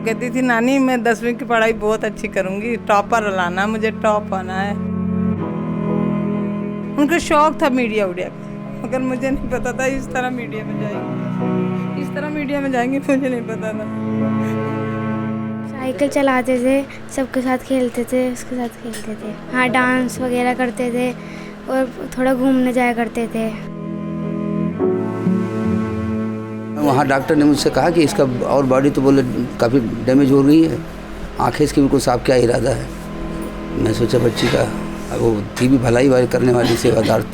कहती थी नानी मैं 10वीं की पढ़ाई बहुत अच्छी करूँगी, टॉपर लाना, मुझे टॉप होना है। उनको शौक था मीडिया उडिया का, मगर मुझे नहीं पता था इस तरह मीडिया में जाएंगी, इस तरह मीडिया में जाएंगी, मुझे नहीं पता था। साइकिल चलाते थे, सबके साथ खेलते थे, उसके साथ खेलते थे। हाँ, डांस वगैरह करते थे और थोड़ा घूमने जाया करते थे। वहाँ डॉक्टर ने मुझसे कहा कि इसका और बॉडी तो बोले काफ़ी डैमेज हो रही है, आंखें इसकी बिल्कुल साफ, क्या इरादा है। मैं सोचा बच्ची का वो थी भी भलाई वाली करने वाली सेवादार,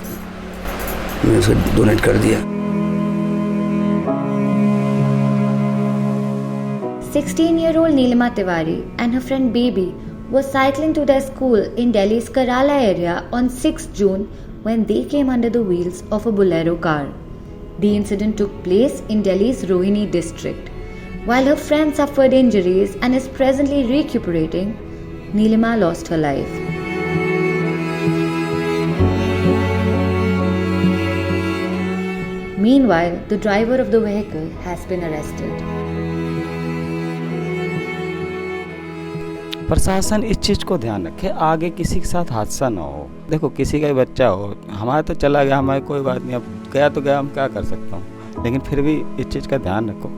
मैंने उसे डोनेट कर दिया। 16-year-old Neelima Tiwari and her friend Baby were cycling to their school in Delhi's Kerala area on 6 June when they came under the wheels of a Bolero car. The incident took place in Delhi's Rohini district. While her friend suffered injuries and is presently recuperating, Neelima lost her life. Meanwhile, the driver of the vehicle has been arrested. प्रशासन इस चीज़ को ध्यान रखे, आगे किसी के साथ हादसा ना हो। देखो किसी का ही बच्चा हो, हमारा तो चला गया, हमारी कोई बात नहीं, अब गया तो गया, हम क्या कर सकता हूँ। लेकिन फिर भी इस चीज़ का ध्यान रखो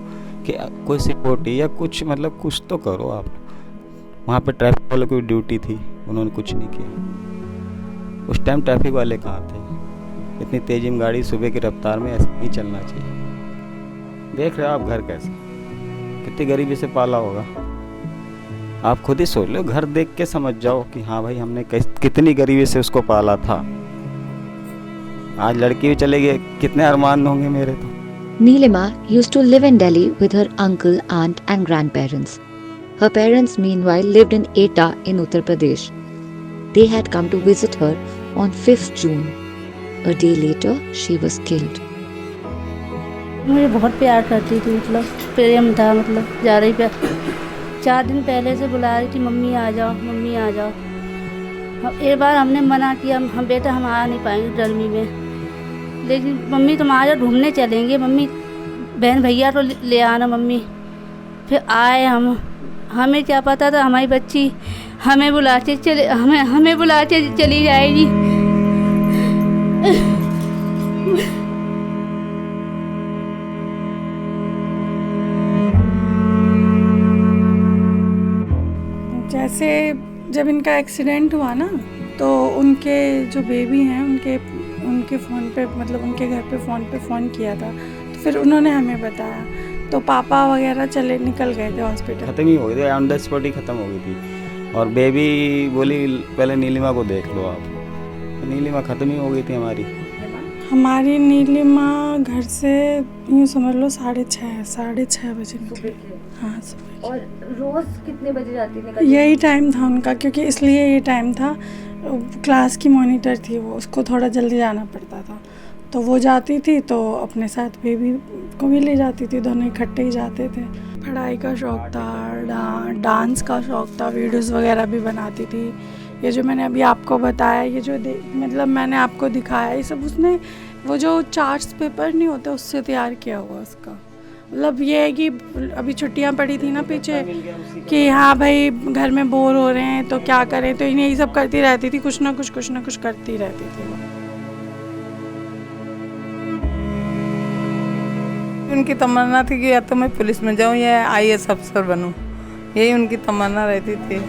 कि कोई सिक्योरिटी या कुछ मतलब कुछ तो करो आप। वहाँ पे ट्रैफिक वालों की ड्यूटी थी, उन्होंने कुछ नहीं किया। उस टाइम ट्रैफिक वाले कहाँ थे? इतनी तेज़ी में गाड़ी सुबह की रफ्तार में ऐसे नहीं चलना चाहिए। देख रहे हो आप घर कैसे, कितनी गरीबी से पाला होगा। आप खुद ही सोच लो, घर देख के समझ जाओ कि हाँ भाई हमने कितनी गरीबी से उसको पाला था। आज लड़की भी चले गए, कितने अरमान होंगे मेरे तो। Neelima used to live in Delhi with her uncle, aunt and grandparents. Her parents meanwhile lived in Etah in Uttar Pradesh. They had come to visit her on 5th June. A day later, she was killed. मुझे बहुत प्यार करती थी, मतलब प्रेम था, मतलब जा रही प्यार। 4 दिन पहले से बुला रही थी, मम्मी आ जाओ, मम्मी आ जाओ। एक बार हमने मना किया, हम बेटा हम आ नहीं पाएंगे गर्मी में, लेकिन मम्मी तुम आ जाओ, घूमने चलेंगे, मम्मी बहन भैया तो ले आना मम्मी। फिर आए हम, हमें क्या पता था हमारी बच्ची हमें बुलाते चली जाएगी। जैसे जब इनका एक्सीडेंट हुआ ना, तो उनके जो बेबी हैं उनके फ़ोन पे, मतलब उनके घर पे फ़ोन किया था, तो फिर उन्होंने हमें बताया, तो पापा वगैरह निकल गए थे हॉस्पिटल। ख़त्म ही हो गई थी, ऑन द स्पॉट ही ख़त्म हो गई थी। और बेबी बोली पहले नीलिमा को देख लो आप, तो नीलिमा ख़त्म ही हो गई थी हमारी नीलिमा घर से यूँ समझ लो 6:30 बजे। हाँ सुबह। और रोज़ कितने बजे जाती थी? यही टाइम था उनका, क्योंकि इसलिए ये टाइम था, क्लास की मॉनिटर थी वो, उसको थोड़ा जल्दी जाना पड़ता था, तो वो जाती थी तो अपने साथ बेबी को भी ले जाती थी, दोनों इकट्ठे ही जाते थे। पढ़ाई का शौक़ था, डांस का शौक़ था, वीडियोस वगैरह भी बनाती थी। ये जो मैंने अभी आपको बताया, ये जो मतलब मैंने आपको दिखाया, ये सब उसने वो जो चार्ट्स पेपर नहीं होते उससे तैयार किया हुआ उसका। मतलब ये है कि अभी छुट्टियां पड़ी थी ना पीछे, कि हाँ भाई घर में बोर हो रहे हैं तो क्या करें, तो यही सब करती रहती थी, कुछ ना कुछ करती रहती थी वो। उनकी तमन्ना थी कि या तो मैं पुलिस में जाऊं या IAS अफसर बनूं, यही उनकी तमन्ना रहती थी।